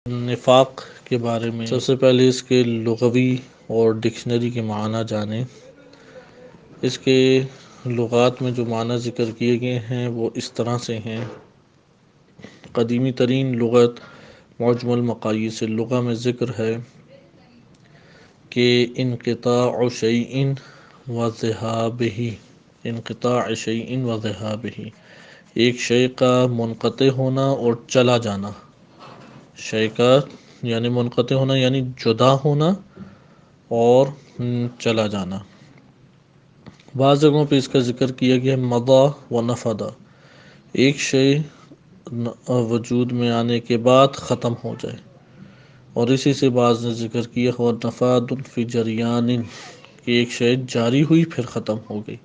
نفاق کے بارے میں سب سے پہلے اس کے لغوی اور ڈکشنری کے معنی جانیں۔ اس کے لغات میں جو معنی ذکر کیے گئے ہیں وہ اس طرح سے ہیں۔ قدیمی ترین لغت معجم المقاییس اللغہ میں ذکر ہے کہ انقطاع شیء و ذہابہ، انقطاع شیء و ذہابہ، ایک شے کا منقطع ہونا اور چلا جانا۔ شے کا یعنی منقطع ہونا یعنی جدا ہونا اور چلا جانا۔ بعض جگہوں پہ اس کا ذکر کیا گیا مضى و نفد، ایک شے وجود میں آنے کے بعد ختم ہو جائے، اور اسی سے بعض نے ذکر کیا ہوا نفاد فی جریان، کہ ایک شے جاری ہوئی پھر ختم ہو گئی،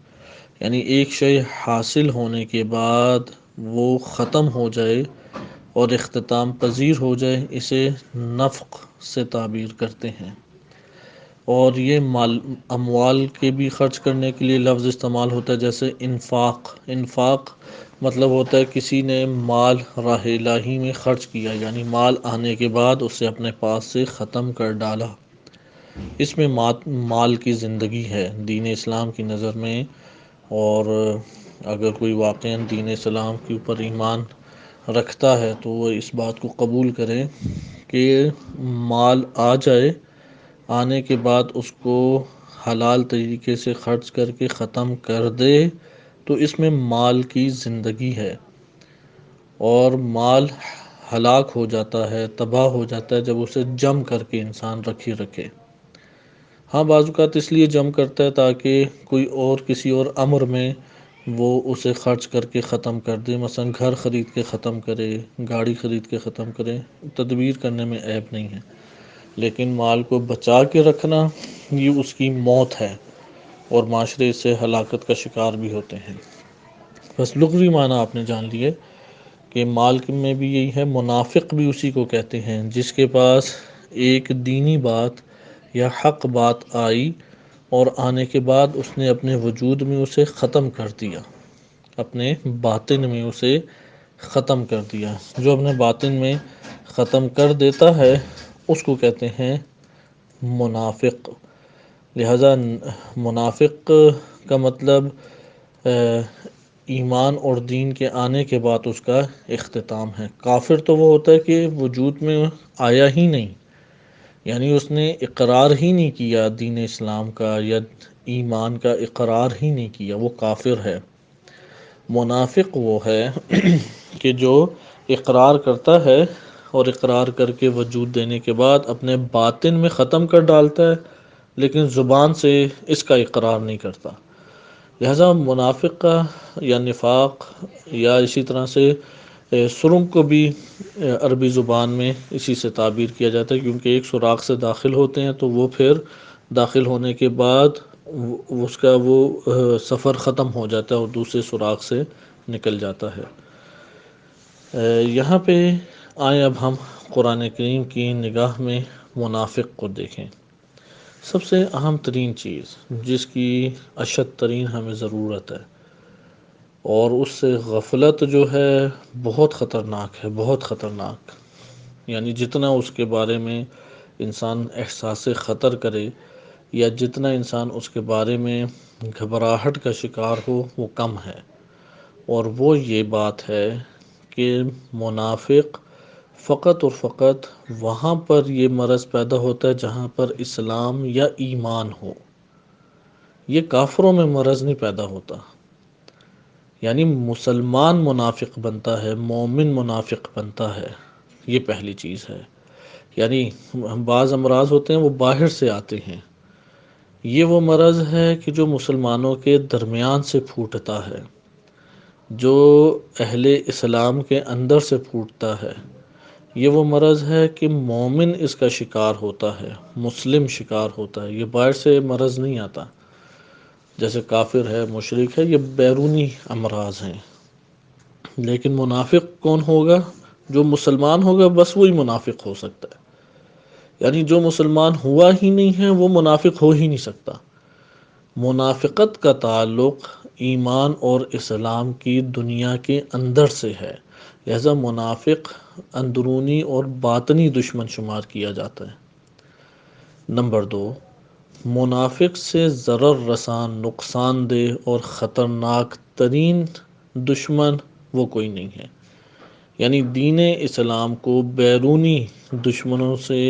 یعنی ایک شے حاصل ہونے کے بعد وہ ختم ہو جائے اور اختتام پذیر ہو جائے، اسے نفق سے تعبیر کرتے ہیں۔ اور یہ اموال کے بھی خرچ کرنے کے لیے لفظ استعمال ہوتا ہے، جیسے انفاق۔ انفاق مطلب ہوتا ہے کسی نے مال راہ الہی میں خرچ کیا، یعنی مال آنے کے بعد اسے اپنے پاس سے ختم کر ڈالا۔ اس میں مال کی زندگی ہے دین اسلام کی نظر میں، اور اگر کوئی واقعاً دین اسلام کے اوپر ایمان رکھتا ہے تو وہ اس بات کو قبول کرے کہ مال آ جائے، آنے کے بعد اس کو حلال طریقے سے خرچ کر کے ختم کر دے، تو اس میں مال کی زندگی ہے۔ اور مال ہلاک ہو جاتا ہے، تباہ ہو جاتا ہے جب اسے جم کر کے انسان رکھے۔ ہاں بعض اوقات اس لیے جم کرتا ہے تاکہ کوئی اور کسی اور امر میں وہ اسے خرچ کر کے ختم کر دے، مثلا گھر خرید کے ختم کرے، گاڑی خرید کے ختم کرے، تدبیر کرنے میں عیب نہیں ہے، لیکن مال کو بچا کے رکھنا یہ اس کی موت ہے، اور معاشرے اس سے ہلاکت کا شکار بھی ہوتے ہیں۔ بس لغوی معنی آپ نے جان لیے کہ مال میں بھی یہی ہے۔ منافق بھی اسی کو کہتے ہیں جس کے پاس ایک دینی بات یا حق بات آئی اور آنے کے بعد اس نے اپنے وجود میں اسے ختم کر دیا، اپنے باطن میں اسے ختم کر دیا۔ جو اپنے باطن میں ختم کر دیتا ہے اس کو کہتے ہیں منافق۔ لہذا منافق کا مطلب ایمان اور دین کے آنے کے بعد اس کا اختتام ہے۔ کافر تو وہ ہوتا ہے کہ وجود میں آیا ہی نہیں، یعنی اس نے اقرار ہی نہیں کیا دین اسلام کا یا ایمان کا اقرار ہی نہیں کیا، وہ کافر ہے۔ منافق وہ ہے کہ جو اقرار کرتا ہے اور اقرار کر کے وجود دینے کے بعد اپنے باطن میں ختم کر ڈالتا ہے، لیکن زبان سے اس کا اقرار نہیں کرتا۔ لہذا منافق کا یا نفاق یا اسی طرح سے سرنگ کو بھی عربی زبان میں اسی سے تعبیر کیا جاتا ہے، کیونکہ ایک سوراخ سے داخل ہوتے ہیں تو وہ پھر داخل ہونے کے بعد اس کا وہ سفر ختم ہو جاتا ہے اور دوسرے سوراخ سے نکل جاتا ہے۔ یہاں پہ آئیں اب ہم قرآن کریم کی نگاہ میں منافق کو دیکھیں۔ سب سے اہم ترین چیز جس کی اشد ترین ہمیں ضرورت ہے، اور اس سے غفلت جو ہے بہت خطرناک ہے، بہت خطرناک، یعنی جتنا اس کے بارے میں انسان احساس خطر کرے یا جتنا انسان اس کے بارے میں گھبراہٹ کا شکار ہو وہ کم ہے، اور وہ یہ بات ہے کہ منافق فقط اور فقط وہاں پر یہ مرض پیدا ہوتا ہے جہاں پر اسلام یا ایمان ہو۔ یہ کافروں میں مرض نہیں پیدا ہوتا، یعنی مسلمان منافق بنتا ہے، مومن منافق بنتا ہے، یہ پہلی چیز ہے۔ یعنی بعض امراض ہوتے ہیں وہ باہر سے آتے ہیں، یہ وہ مرض ہے کہ جو مسلمانوں کے درمیان سے پھوٹتا ہے، جو اہل اسلام کے اندر سے پھوٹتا ہے۔ یہ وہ مرض ہے کہ مومن اس کا شکار ہوتا ہے، مسلم شکار ہوتا ہے، یہ باہر سے مرض نہیں آتا۔ جیسے کافر ہے، مشرک ہے، یہ بیرونی امراض ہیں۔ لیکن منافق کون ہوگا؟ جو مسلمان ہوگا بس وہی منافق ہو سکتا ہے، یعنی جو مسلمان ہوا ہی نہیں ہے وہ منافق ہو ہی نہیں سکتا۔ منافقت کا تعلق ایمان اور اسلام کی دنیا کے اندر سے ہے، لہذا منافق اندرونی اور باطنی دشمن شمار کیا جاتا ہے۔ نمبر دو، منافق سے ضرر رسان، نقصان دہ اور خطرناک ترین دشمن وہ کوئی نہیں ہے۔ یعنی دین اسلام کو بیرونی دشمنوں سے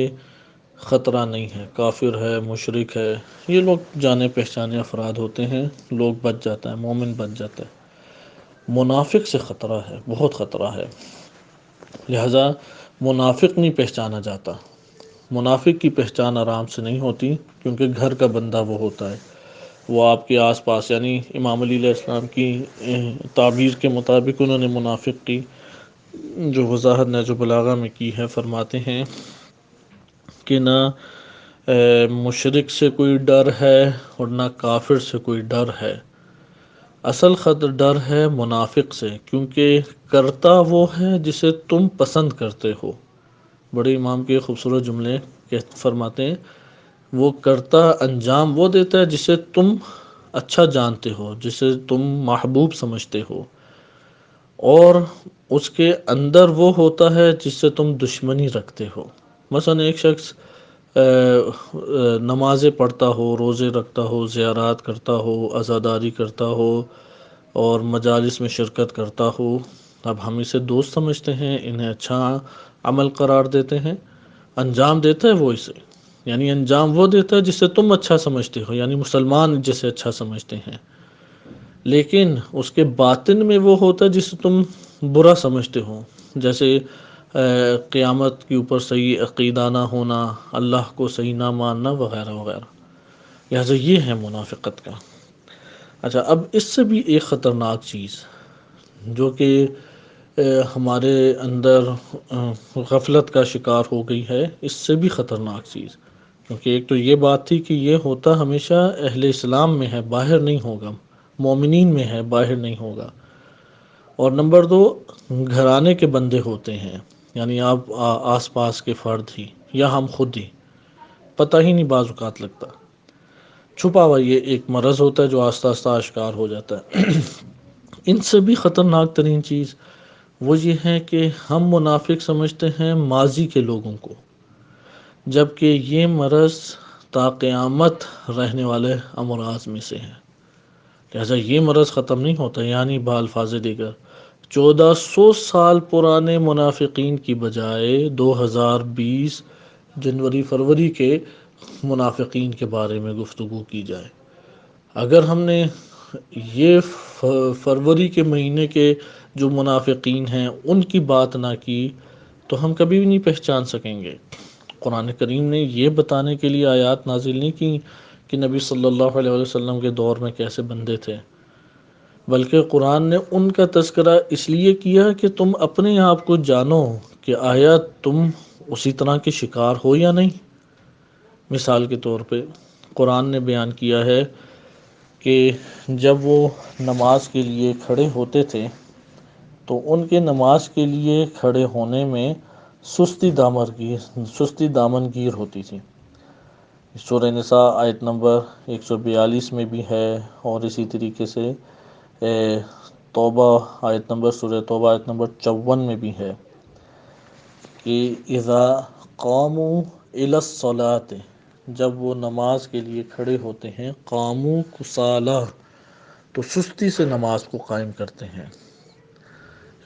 خطرہ نہیں ہے، کافر ہے، مشرک ہے، یہ لوگ جانے پہچانے افراد ہوتے ہیں، لوگ بچ جاتا ہے، مومن بچ جاتا ہے۔ منافق سے خطرہ ہے، بہت خطرہ ہے، لہذا منافق نہیں پہچانا جاتا۔ منافق کی پہچان آرام سے نہیں ہوتی، کیونکہ گھر کا بندہ وہ ہوتا ہے، وہ آپ کے آس پاس، یعنی امام علی علیہ السلام کی تعبیر کے مطابق انہوں نے منافق کی جو وضاحت نہج البلاغہ میں کی ہے، فرماتے ہیں کہ نہ مشرک سے کوئی ڈر ہے اور نہ کافر سے کوئی ڈر ہے، اصل ڈر ہے منافق سے، کیونکہ کرتا وہ ہے جسے تم پسند کرتے ہو۔ بڑے امام کے خوبصورت جملے فرماتے ہیں، وہ کرتا انجام وہ دیتا ہے جسے تم اچھا جانتے ہو، جسے تم محبوب سمجھتے ہو، اور اس کے اندر وہ ہوتا ہے جس سے تم دشمنی رکھتے ہو۔ مثلا ایک شخص نمازیں پڑھتا ہو، روزے رکھتا ہو، زیارات کرتا ہو، عزاداری کرتا ہو اور مجالس میں شرکت کرتا ہو، اب ہم اسے دوست سمجھتے ہیں، انہیں اچھا عمل قرار دیتے ہیں، انجام دیتا ہے وہ اسے، یعنی انجام وہ دیتا ہے جسے تم اچھا سمجھتے ہو، یعنی مسلمان جسے اچھا سمجھتے ہیں، لیکن اس کے باطن میں وہ ہوتا ہے جسے تم برا سمجھتے ہو، جیسے قیامت کے اوپر صحیح عقیدہ نہ ہونا، اللہ کو صحیح نہ ماننا، وغیرہ وغیرہ۔ لہٰذا یہ ہے منافقت کا۔ اچھا، اب اس سے بھی ایک خطرناک چیز جو کہ ہمارے اندر غفلت کا شکار ہو گئی ہے، اس سے بھی خطرناک چیز، کیونکہ ایک تو یہ بات تھی کہ یہ ہوتا ہمیشہ اہل اسلام میں ہے، باہر نہیں ہوگا، مومنین میں ہے، باہر نہیں ہوگا، اور نمبر دو، گھرانے کے بندے ہوتے ہیں، یعنی آپ آس پاس کے فرد ہی یا ہم خود ہی، پتہ ہی نہیں بعض اوقات لگتا، چھپا ہوا یہ ایک مرض ہوتا ہے جو آہستہ آہستہ آشکار ہو جاتا ہے۔ ان سے بھی خطرناک ترین چیز وہ یہ ہے کہ ہم منافق سمجھتے ہیں ماضی کے لوگوں کو، جبکہ یہ مرض تا قیامت رہنے والے امراض میں سے ہے، لہذا یہ مرض ختم نہیں ہوتا، یعنی بالفاظ دیگر 1400 سال پرانے منافقین کی بجائے 2020 جنوری فروری کے منافقین کے بارے میں گفتگو کی جائے، اگر ہم نے یہ فروری کے مہینے کے جو منافقین ہیں ان کی بات نہ کی تو ہم کبھی بھی نہیں پہچان سکیں گے۔ قرآن کریم نے یہ بتانے کے لیے آیات نازل نہیں کی کہ نبی صلی اللہ علیہ وسلم کے دور میں کیسے بندے تھے، بلکہ قرآن نے ان کا تذکرہ اس لیے کیا کہ تم اپنے آپ کو جانو کہ آیا تم اسی طرح کے شکار ہو یا نہیں۔ مثال کے طور پہ قرآن نے بیان کیا ہے کہ جب وہ نماز کے لیے کھڑے ہوتے تھے تو ان کے نماز کے لیے کھڑے ہونے میں سستی دامنگیر ہوتی تھی۔ سورہ نساء آیت نمبر 142 میں بھی ہے، اور اسی طریقے سے توبہ آیت نمبر سورہ توبہ آیت نمبر 54 میں بھی ہے کہ اذا قاموا الی الصلاۃ، جب وہ نماز کے لیے کھڑے ہوتے ہیں، قاموا کسالى، تو سستی سے نماز کو قائم کرتے ہیں۔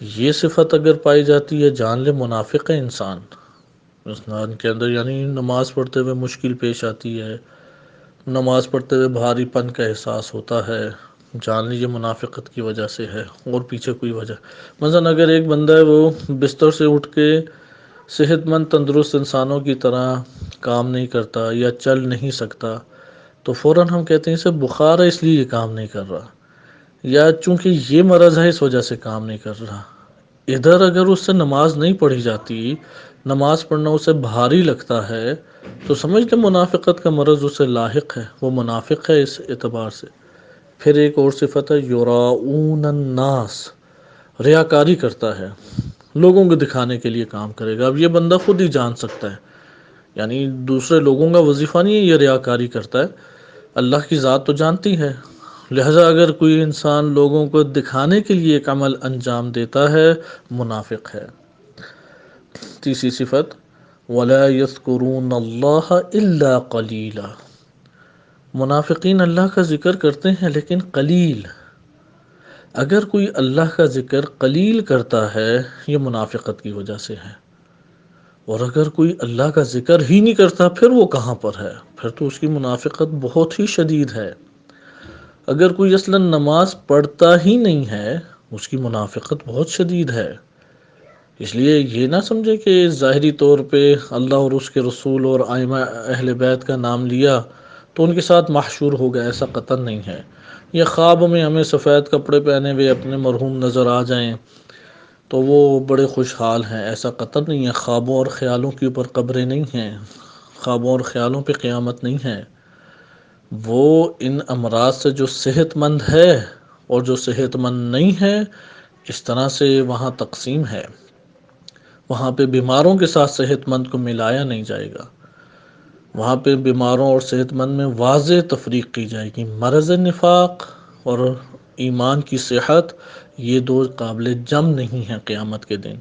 یہ صفت اگر پائی جاتی ہے، جان لے منافق ہے انسان کے اندر، یعنی نماز پڑھتے ہوئے مشکل پیش آتی ہے، نماز پڑھتے ہوئے بھاری پن کا احساس ہوتا ہے، جان لیجیے منافقت کی وجہ سے ہے، اور پیچھے کوئی وجہ، مثلا اگر ایک بندہ ہے وہ بستر سے اٹھ کے صحت مند تندرست انسانوں کی طرح کام نہیں کرتا یا چل نہیں سکتا تو فوراً ہم کہتے ہیں اسے بخار ہے اس لیے یہ کام نہیں کر رہا، یا چونکہ یہ مرض ہے اس وجہ سے کام نہیں کر رہا۔ ادھر اگر اس سے نماز نہیں پڑھی جاتی، نماز پڑھنا اسے بھاری لگتا ہے، تو سمجھ لیں منافقت کا مرض اسے لاحق ہے، وہ منافق ہے اس اعتبار سے۔ پھر ایک اور صفت ہے یراؤون الناس، ریاکاری کرتا ہے، لوگوں کو دکھانے کے لیے کام کرے گا۔ اب یہ بندہ خود ہی جان سکتا ہے، یعنی دوسرے لوگوں کا وظیفہ نہیں ہے یہ ریاکاری کرتا ہے، اللہ کی ذات تو جانتی ہے، لہذا اگر کوئی انسان لوگوں کو دکھانے کے لیے ایک عمل انجام دیتا ہے، منافق ہے۔ تیسری صفت، وَلَا يَذْكُرُونَ اللَّهَ إِلَّا قَلِيلًا، منافقین اللہ کا ذکر کرتے ہیں لیکن قلیل۔ اگر کوئی اللہ کا ذکر قلیل کرتا ہے، یہ منافقت کی وجہ سے ہے، اور اگر کوئی اللہ کا ذکر ہی نہیں کرتا پھر وہ کہاں پر ہے؟ پھر تو اس کی منافقت بہت ہی شدید ہے۔ اگر کوئی اصلا نماز پڑھتا ہی نہیں ہے، اس کی منافقت بہت شدید ہے۔ اس لیے یہ نہ سمجھے کہ ظاہری طور پہ اللہ اور اس کے رسول اور ائمہ اہل بیت کا نام لیا تو ان کے ساتھ محشور ہو گیا، ایسا قطعا نہیں ہے۔ یہ خواب میں ہمیں سفید کپڑے پہنے ہوئے اپنے مرحوم نظر آ جائیں تو وہ بڑے خوشحال ہیں، ایسا قطعا نہیں ہے۔ خوابوں اور خیالوں کے اوپر قبریں نہیں ہیں، خوابوں اور خیالوں پہ قیامت نہیں ہے۔ وہ ان امراض سے جو صحت مند ہے اور جو صحت مند نہیں ہے، اس طرح سے وہاں تقسیم ہے۔ وہاں پہ بیماروں کے ساتھ صحت مند کو ملایا نہیں جائے گا، وہاں پہ بیماروں اور صحت مند میں واضح تفریق کی جائے گی۔ مرض نفاق اور ایمان کی صحت، یہ دو قابل جم نہیں ہیں، قیامت کے دن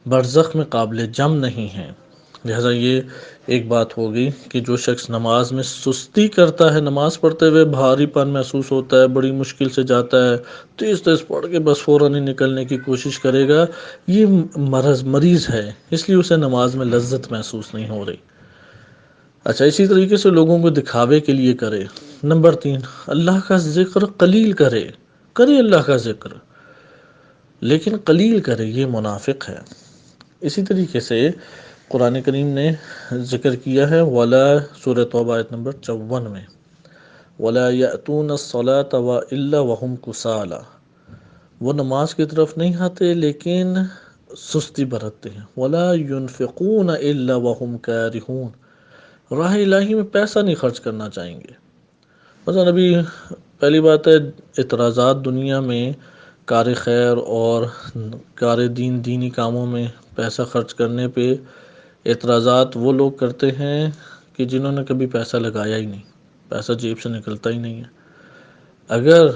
برزخ میں قابل جم نہیں ہیں۔ لہذا یہ ایک بات ہوگی کہ جو شخص نماز میں سستی کرتا ہے، نماز پڑھتے ہوئے بھاری پن محسوس ہوتا ہے، بڑی مشکل سے جاتا ہے، تیز تیز پڑھ کے بس فوراً ہی نکلنے کی کوشش کرے گا، یہ مریض ہے، اس لیے اسے نماز میں لذت محسوس نہیں ہو رہی۔ اچھا، اسی طریقے سے لوگوں کو دکھاوے کے لیے کرے۔ نمبر 3، اللہ کا ذکر قلیل کرے اللہ کا ذکر لیکن قلیل کرے، یہ منافق ہے۔ اسی طریقے سے قرآن کریم نے ذکر کیا ہے سورہ توبہ آیت نمبر 54 میں، وَلَا يَأْتُونَ الصَّلَاةَ وَإِلَّا وَهُمْ كُسَالَىٰ، وہ نماز کی طرف نہیں آتے لیکن سستی برتتے ہیں۔ وَلَا يُنْفِقُونَ إِلَّا وَهُمْ كَارِهُونَ، راہ الہی میں پیسہ نہیں خرچ کرنا چاہیں گے۔ مثلا ابھی پہلی بات ہے، اعتراضات دنیا میں کار خیر اور کار دینی کاموں میں پیسہ خرچ کرنے پہ اعتراضات وہ لوگ کرتے ہیں کہ جنہوں نے کبھی پیسہ لگایا ہی نہیں، پیسہ جیب سے نکلتا ہی نہیں ہے۔ اگر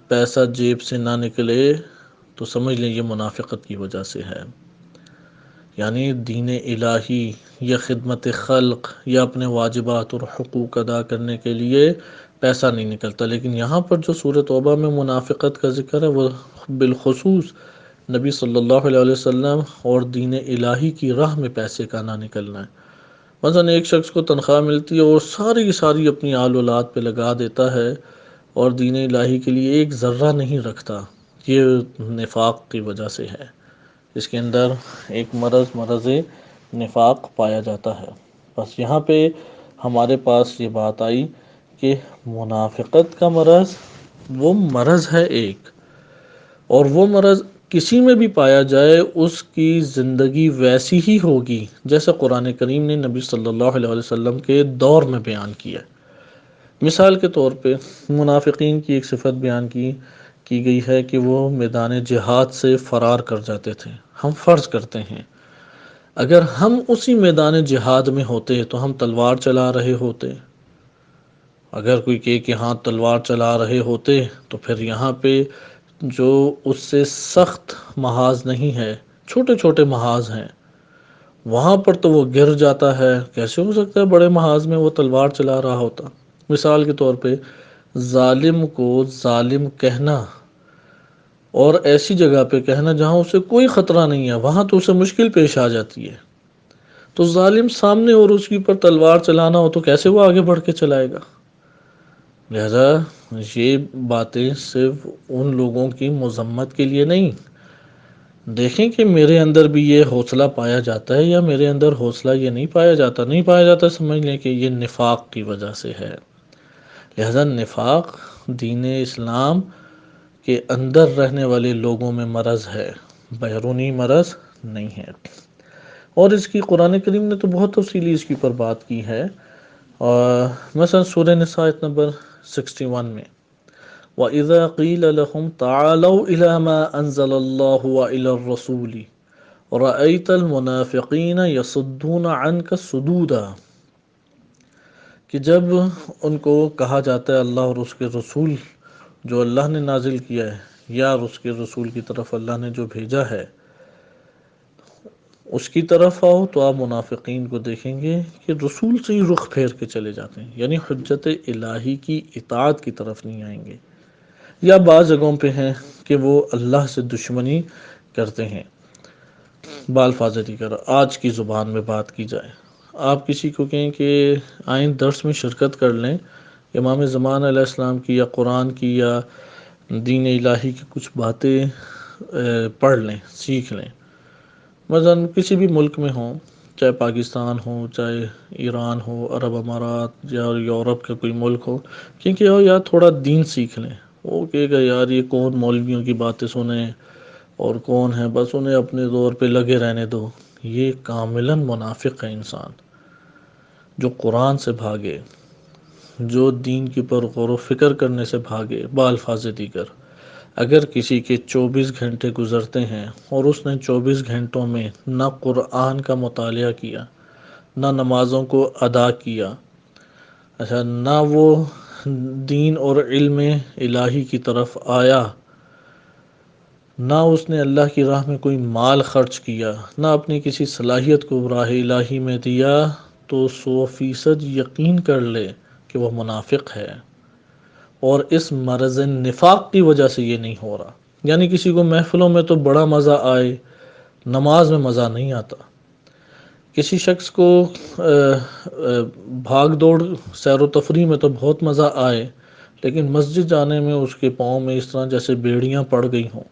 پیسہ جیب سے نہ نکلے تو سمجھ لیں یہ منافقت کی وجہ سے ہے، یعنی دین الہی یا خدمت خلق یا اپنے واجبات اور حقوق ادا کرنے کے لیے پیسہ نہیں نکلتا۔ لیکن یہاں پر جو سورۃ توبہ میں منافقت کا ذکر ہے، وہ بالخصوص نبی صلی اللہ علیہ وسلم اور دین الہی کی راہ میں پیسے کا نہ نکلنا ہے۔ مثلا ایک شخص کو تنخواہ ملتی ہے اور ساری کی ساری اپنی آل اولاد پہ لگا دیتا ہے اور دین الہی کے لیے ایک ذرہ نہیں رکھتا، یہ نفاق کی وجہ سے ہے۔ اس کے اندر ایک مرض نفاق پایا جاتا ہے۔ بس یہاں پہ ہمارے پاس یہ بات آئی کہ منافقت کا مرض وہ مرض ہے ایک، اور وہ مرض کسی میں بھی پایا جائے اس کی زندگی ویسی ہی ہوگی جیسا قرآن کریم نے نبی صلی اللہ علیہ وسلم کے دور میں بیان کیا۔ مثال کے طور پہ منافقین کی ایک صفت بیان کی گئی ہے کہ وہ میدان جہاد سے فرار کر جاتے تھے۔ ہم فرض کرتے ہیں اگر ہم اسی میدان جہاد میں ہوتے تو ہم تلوار چلا رہے ہوتے، اگر کوئی کہے کہ ہاں تلوار چلا رہے ہوتے تو پھر یہاں پہ جو اس سے سخت محاذ نہیں ہے، چھوٹے چھوٹے محاذ ہیں، وہاں پر تو وہ گر جاتا ہے۔ کیسے ہو سکتا ہے بڑے محاذ میں وہ تلوار چلا رہا ہوتا؟ مثال کے طور پہ ظالم کو ظالم کہنا اور ایسی جگہ پہ کہنا جہاں اسے کوئی خطرہ نہیں ہے، وہاں تو اسے مشکل پیش آ جاتی ہے۔ تو ظالم سامنے اور اس کے اوپر تلوار چلانا ہو تو کیسے وہ آگے بڑھ کے چلائے گا؟ لہذا یہ باتیں صرف ان لوگوں کی مذمت کے لیے نہیں، دیکھیں کہ میرے اندر بھی یہ حوصلہ پایا جاتا ہے یا میرے اندر حوصلہ یہ نہیں پایا جاتا، سمجھ لیں کہ یہ نفاق کی وجہ سے ہے۔ لہذا نفاق دین اسلام کے اندر رہنے والے لوگوں میں مرض ہے، بیرونی مرض نہیں ہے۔ اور اس کی قرآن کریم نے تو بہت تفصیلی اس کی پر بات کی ہے، اور مثلا سورہ نساء آیت نمبر 61 میں وَإِذَا قِيلَ لَهُمْ تَعَالَوْا إِلَى مَا أَنزَلَ اللَّهُ وَإِلَى الرَّسُولِ رَأَيْتَ الْمُنَافِقِينَ يَصُدُّونَ عَنْكَ صُدُودًا، کہ جب ان کو کہا جاتا ہے اللہ اور اس کے رسول جو اللہ نے نازل کیا ہے یا اس کے رسول کی طرف اللہ نے جو بھیجا ہے اس کی طرف آؤ، تو آپ منافقین کو دیکھیں گے کہ رسول سے ہی رخ پھیر کے چلے جاتے ہیں، یعنی حجت الہی کی اطاعت کی طرف نہیں آئیں گے، یا بعض جگہوں پہ ہیں کہ وہ اللہ سے دشمنی کرتے ہیں۔ بالفاظ دیگر آج کی زبان میں بات کی جائے، آپ کسی کو کہیں کہ آئیں درس میں شرکت کر لیں امام زمان علیہ السلام کی یا قرآن کی یا دین الہی کی کچھ باتیں پڑھ لیں، سیکھ لیں، مثلاً کسی بھی ملک میں ہوں، چاہے پاکستان ہو، چاہے ایران ہو، عرب امارات یا یورپ کا کوئی ملک ہو، کیونکہ ہو یا تھوڑا دین سیکھ لیں۔ وہ کہے گا یار یہ کون مولویوں کی باتیں سنیں اور کون ہے، بس انہیں اپنے دور پہ لگے رہنے دو۔ یہ کاملاً منافق ہے انسان جو قرآن سے بھاگے، جو دین کی پر غور و فکر کرنے سے بھاگے۔ بالفاظ دیگر اگر کسی کے 24 گھنٹے گزرتے ہیں اور اس نے 24 گھنٹوں میں نہ قرآن کا مطالعہ کیا، نہ نمازوں کو ادا کیا، اچھا نہ وہ دین اور علم الہی کی طرف آیا، نہ اس نے اللہ کی راہ میں کوئی مال خرچ کیا، نہ اپنی کسی صلاحیت کو راہ الہی میں دیا، تو 100% یقین کر لے کہ وہ منافق ہے، اور اس مرض نفاق کی وجہ سے یہ نہیں ہو رہا۔ یعنی کسی کو محفلوں میں تو بڑا مزہ آئے، نماز میں مزہ نہیں آتا۔ کسی شخص کو بھاگ دوڑ سیر و تفریح میں تو بہت مزہ آئے، لیکن مسجد جانے میں اس کے پاؤں میں اس طرح جیسے بیڑیاں پڑ گئی ہوں۔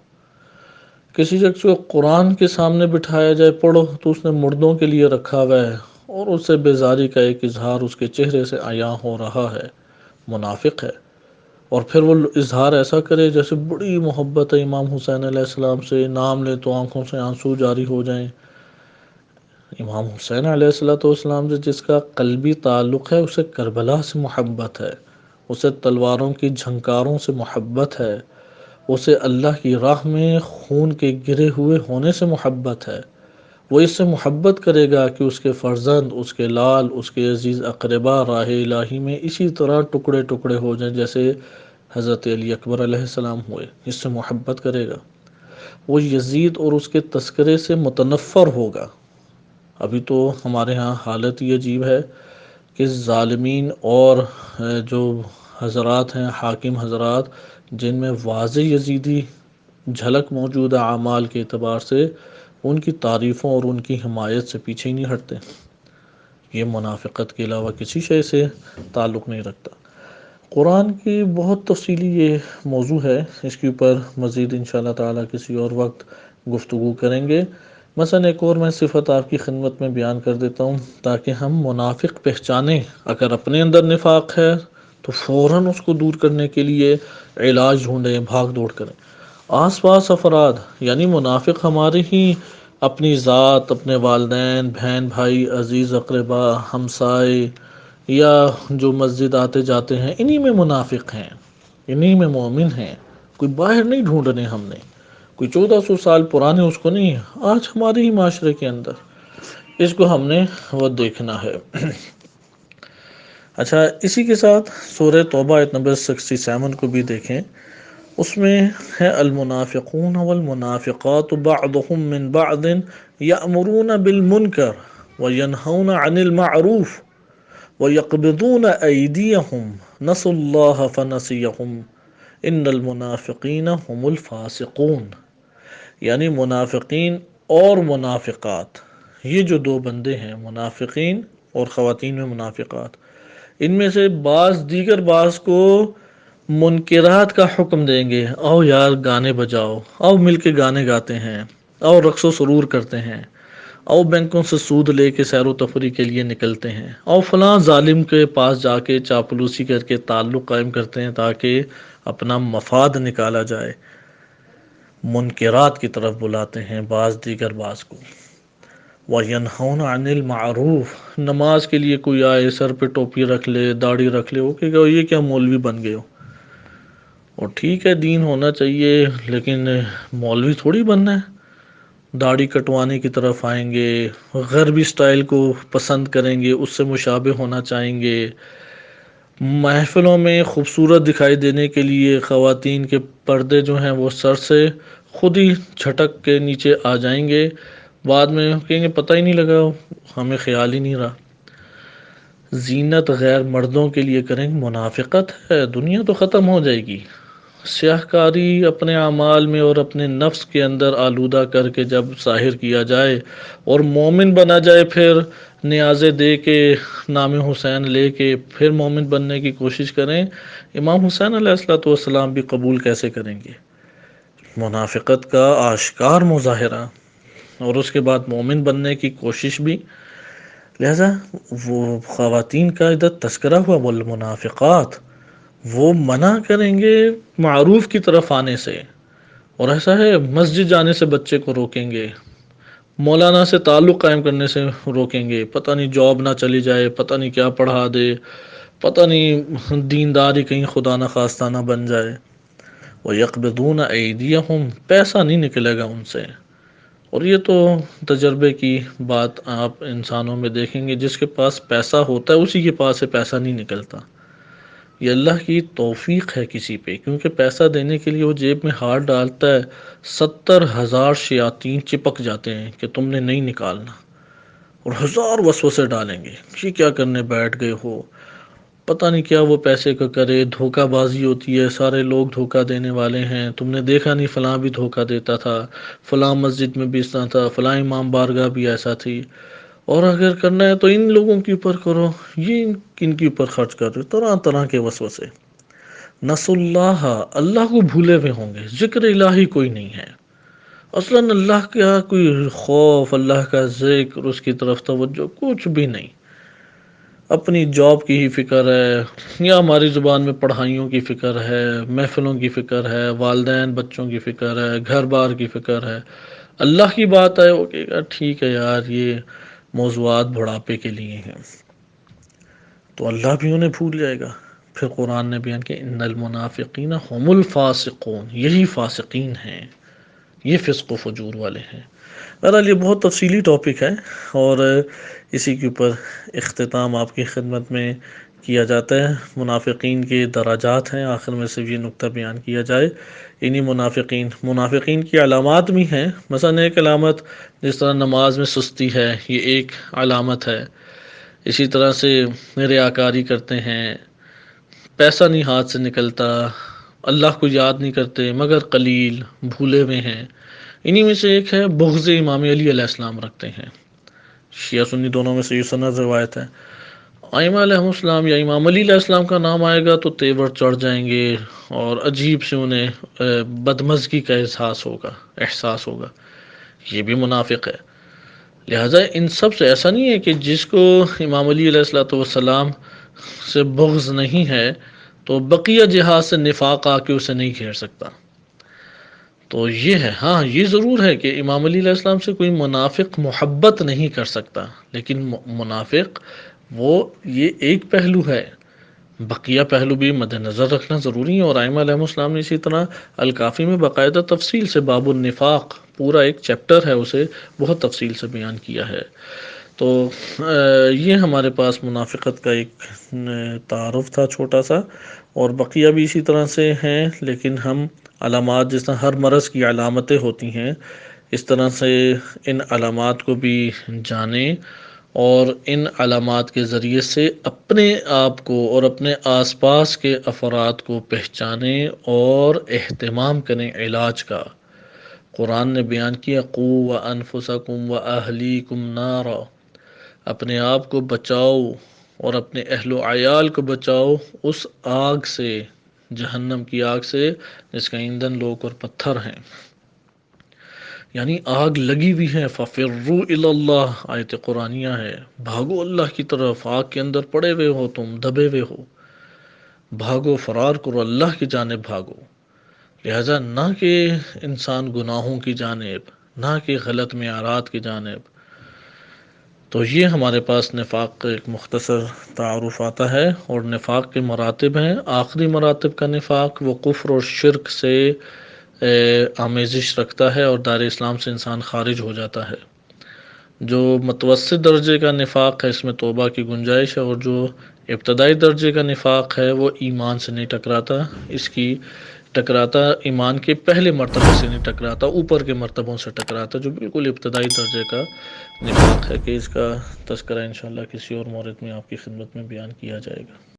کسی شخص کو قرآن کے سامنے بٹھایا جائے پڑھو تو اس نے مردوں کے لیے رکھا ہوا ہے، اور اس سے بیزاری کا ایک اظہار اس کے چہرے سے عیاں ہو رہا ہے، منافق ہے۔ اور پھر وہ اظہار ایسا کرے جیسے بڑی محبت ہے امام حسین علیہ السلام سے، نام لے تو آنکھوں سے آنسو جاری ہو جائیں۔ امام حسین علیہ السلام سے جس کا قلبی تعلق ہے اسے کربلا سے محبت ہے، اسے تلواروں کی جھنکاروں سے محبت ہے، اسے اللہ کی راہ میں خون کے گرے ہوئے ہونے سے محبت ہے۔ وہ اس سے محبت کرے گا کہ اس کے فرزند، اس کے لال، اس کے عزیز اقربا راہ الہی میں اسی طرح ٹکڑے ٹکڑے ہو جائیں جیسے حضرت علی اکبر علیہ السلام ہوئے، اس سے محبت کرے گا۔ وہ یزید اور اس کے تذکرے سے متنفر ہوگا۔ ابھی تو ہمارے ہاں حالت یہ عجیب ہے کہ ظالمین اور جو حضرات ہیں، حاکم حضرات، جن میں واضح یزیدی جھلک موجود ہے اعمال کے اعتبار سے، ان کی تعریفوں اور ان کی حمایت سے پیچھے ہی نہیں ہٹتے۔ یہ منافقت کے علاوہ کسی شے سے تعلق نہیں رکھتا۔ قرآن کی بہت تفصیلی یہ موضوع ہے، اس کے اوپر مزید انشاءاللہ تعالی کسی اور وقت گفتگو کریں گے۔ مثلا ایک اور میں صفت آپ کی خدمت میں بیان کر دیتا ہوں تاکہ ہم منافق پہچانیں۔ اگر اپنے اندر نفاق ہے تو فوراً اس کو دور کرنے کے لیے علاج ڈھونڈیں، بھاگ دوڑ کریں۔ آس پاس افراد یعنی منافق ہمارے ہی اپنی ذات، اپنے والدین، بہن بھائی، عزیز اقربا، ہمسائے، یا جو مسجد آتے جاتے ہیں، انہی میں منافق ہیں، انہی میں مومن ہیں۔ کوئی باہر نہیں ڈھونڈنے ہم نے، کوئی 1400 سال پرانے اس کو نہیں، آج ہمارے ہی معاشرے کے اندر اس کو ہم نے وہ دیکھنا ہے۔ اچھا، اسی کے ساتھ سورہ توبہ آیت نمبر 67 کو بھی دیکھیں، اس میں ہے المنافقون والمنافقات بعضهم من بعض یأمرون بالمنکر وینہون عن المعروف وَيَقْبِضُونَ أَيْدِيَهُمْ نَسُوا اللَّهَ فَنَسِيَهُمْ إِنَّ الْمُنَافِقِينَ هُمُ الْفَاسِقُونَ، یعنی منافقین اور منافقات، یہ جو دو بندے ہیں، منافقین اور خواتین میں منافقات، ان میں سے بعض دیگر بعض کو منکرات کا حکم دیں گے، آؤ یار گانے بجاؤ، آؤ مل کے گانے گاتے ہیں، آؤ رقص و سرور کرتے ہیں، او بینکوں سے سود لے کے سیر و تفریح کے لیے نکلتے ہیں، او فلاں ظالم کے پاس جا کے چاپلوسی کر کے تعلق قائم کرتے ہیں تاکہ اپنا مفاد نکالا جائے۔ منکرات کی طرف بلاتے ہیں بعض دیگر بعض کو۔ وَيَنْهَوْنَ عَنِ الْمَعْرُوفِ، نماز کے لیے کوئی آئے سر پہ ٹوپی رکھ لے، داڑھی رکھ لے، وہ کہے گا یہ کیا مولوی بن گئے ہو؟ اور ٹھیک ہے دین ہونا چاہیے، لیکن مولوی تھوڑی بننا ہے۔ داڑھی کٹوانے کی طرف آئیں گے، غربی سٹائل کو پسند کریں گے، اس سے مشابہ ہونا چاہیں گے، محفلوں میں خوبصورت دکھائی دینے کے لیے خواتین کے پردے جو ہیں وہ سر سے خود ہی جھٹک کے نیچے آ جائیں گے، بعد میں کہیں گے پتہ ہی نہیں لگا، ہمیں خیال ہی نہیں رہا۔ زینت غیر مردوں کے لیے کریں گے، منافقت ہے، دنیا تو ختم ہو جائے گی۔ سیاہ کاری اپنے اعمال میں اور اپنے نفس کے اندر آلودہ کر کے جب ظاہر کیا جائے اور مومن بنا جائے، پھر نیازے دے کے نام حسین لے کے پھر مومن بننے کی کوشش کریں، امام حسین علیہ الصلوۃ والسلام بھی قبول کیسے کریں گے؟ منافقت کا آشکار مظاہرہ، اور اس کے بعد مومن بننے کی کوشش بھی۔ لہذا وہ خواتین کا ادھر تذکرہ ہوا، والمنافقات، وہ منع کریں گے معروف کی طرف آنے سے، اور ایسا ہے مسجد جانے سے بچے کو روکیں گے، مولانا سے تعلق قائم کرنے سے روکیں گے، پتہ نہیں جاب نہ چلی جائے، پتہ نہیں کیا پڑھا دے، پتہ نہیں دینداری کہیں خدا نہ خواستہ نہ بن جائے۔ وَيَقْبِضُونَ أَيْدِيَهُمْ، پیسہ نہیں نکلے گا ان سے۔ اور یہ تو تجربے کی بات آپ انسانوں میں دیکھیں گے، جس کے پاس پیسہ ہوتا ہے اسی کے پاس سے پیسہ نہیں نکلتا۔ یہ اللہ کی توفیق ہے کسی پہ، کیونکہ پیسہ دینے کے لیے وہ جیب میں ہاتھ ڈالتا ہے، 70,000 شیاطین چپک جاتے ہیں کہ تم نے نہیں نکالنا، اور ہزار وسوسے ڈالیں گے، یہ کیا کرنے بیٹھ گئے ہو، پتہ نہیں کیا وہ پیسے کو کرے، دھوکہ بازی ہوتی ہے، سارے لوگ دھوکہ دینے والے ہیں، تم نے دیکھا نہیں فلاں بھی دھوکہ دیتا تھا، فلاں مسجد میں بھی اس طرح تھا، فلاں امام بارگاہ بھی ایسا تھی، اور اگر کرنا ہے تو ان لوگوں کے اوپر کرو، یہ کن کے اوپر خرچ کر رہے، طرح طرح کے وسوسے۔ نسوا اللہ، اللہ کو بھولے ہوئے ہوں گے، ذکر الہی کوئی نہیں ہے، اصلاً اللہ کا کوئی خوف، اللہ کا ذکر، اس کی طرف توجہ کچھ بھی نہیں، اپنی جاب کی ہی فکر ہے، یا ہماری زبان میں پڑھائیوں کی فکر ہے، محفلوں کی فکر ہے، والدین بچوں کی فکر ہے، گھر بار کی فکر ہے۔ اللہ کی بات ہے وہ کہے گا ٹھیک ہے یار، یہ موضوعات بڑھاپے کے لیے ہیں، تو اللہ بھی انہیں بھول جائے گا۔ پھر قرآن نے بیان کہ ان المنافقین هم الفاسقون، یہی فاسقین ہیں، یہ فسق و فجور والے ہیں۔ بہرحال یہ بہت تفصیلی ٹاپک ہے، اور اسی کے اوپر اختتام آپ کی خدمت میں کیا جاتا ہے۔ منافقین کے درجات ہیں، آخر میں سے یہ نقطہ بیان کیا جائے۔ انہی منافقین کی علامات بھی ہیں، مثلا ایک علامت جس طرح نماز میں سستی ہے، یہ ایک علامت ہے، اسی طرح سے ریاکاری کرتے ہیں، پیسہ نہیں ہاتھ سے نکلتا، اللہ کو یاد نہیں کرتے مگر قلیل، بھولے ہوئے ہیں۔ انہی میں سے ایک ہے بغض امام علی علیہ السلام رکھتے ہیں، شیعہ سنی دونوں میں سے یہ سند روایت ہے، ائمہ علیہ السلام یا امام علی علیہ السلام کا نام آئے گا تو تیور چڑھ جائیں گے، اور عجیب سے انہیں بدمزگی کا احساس ہوگا، یہ بھی منافق ہے۔ لہٰذا ان سب سے ایسا نہیں ہے کہ جس کو امام علی علیہ الصلوۃ والسلام سے بغض نہیں ہے تو بقیہ جہاد سے نفاق آ کے اسے نہیں گھیر سکتا، تو یہ ہے۔ ہاں یہ ضرور ہے کہ امام علی علیہ السلام سے کوئی منافق محبت نہیں کر سکتا، لیکن منافق وہ یہ ایک پہلو ہے، بقیہ پہلو بھی مد نظر رکھنا ضروری ہے، اور ائمہ علیہ السلام نے اسی طرح الکافی میں باقاعدہ تفصیل سے باب النفاق، پورا ایک چیپٹر ہے، اسے بہت تفصیل سے بیان کیا ہے۔ تو یہ ہمارے پاس منافقت کا ایک تعارف تھا چھوٹا سا، اور بقیہ بھی اسی طرح سے ہیں، لیکن ہم علامات، جس طرح ہر مرض کی علامتیں ہوتی ہیں، اس طرح سے ان علامات کو بھی جانیں، اور ان علامات کے ذریعے سے اپنے آپ کو اور اپنے آس پاس کے افراد کو پہچانیں اور اہتمام کریں علاج کا۔ قرآن نے بیان کیا قوا انفسکم واہلیکم نارا، اپنے آپ کو بچاؤ اور اپنے اہل و عیال کو بچاؤ اس آگ سے، جہنم کی آگ سے جس کا ایندھن لوگ اور پتھر ہیں، یعنی آگ لگی ہوئی ہے۔ فَفِرُّوا إِلَى اللَّهِ، آیت قرآنیہ ہے، بھاگو اللہ کی طرف، آگ کے اندر پڑے ہوئے ہو، تم دبے ہوئے ہو، بھاگو، فرار کرو، اللہ کی جانب بھاگو۔ لہذا نہ کہ انسان گناہوں کی جانب، نہ کہ غلط معیارات کی جانب۔ تو یہ ہمارے پاس نفاق کا ایک مختصر تعارف آتا ہے، اور نفاق کے مراتب ہیں۔ آخری مراتب کا نفاق وہ کفر اور شرک سے آمیزش رکھتا ہے، اور دار اسلام سے انسان خارج ہو جاتا ہے۔ جو متوسط درجے کا نفاق ہے، اس میں توبہ کی گنجائش ہے، اور جو ابتدائی درجے کا نفاق ہے وہ ایمان سے نہیں ٹکراتا، اس کی ٹکراتا ایمان کے پہلے مرتبے سے نہیں ٹکراتا، اوپر کے مرتبوں سے ٹکراتا، جو بالکل ابتدائی درجے کا نفاق ہے، کہ اس کا تذکرہ انشاءاللہ کسی اور مورد میں آپ کی خدمت میں بیان کیا جائے گا۔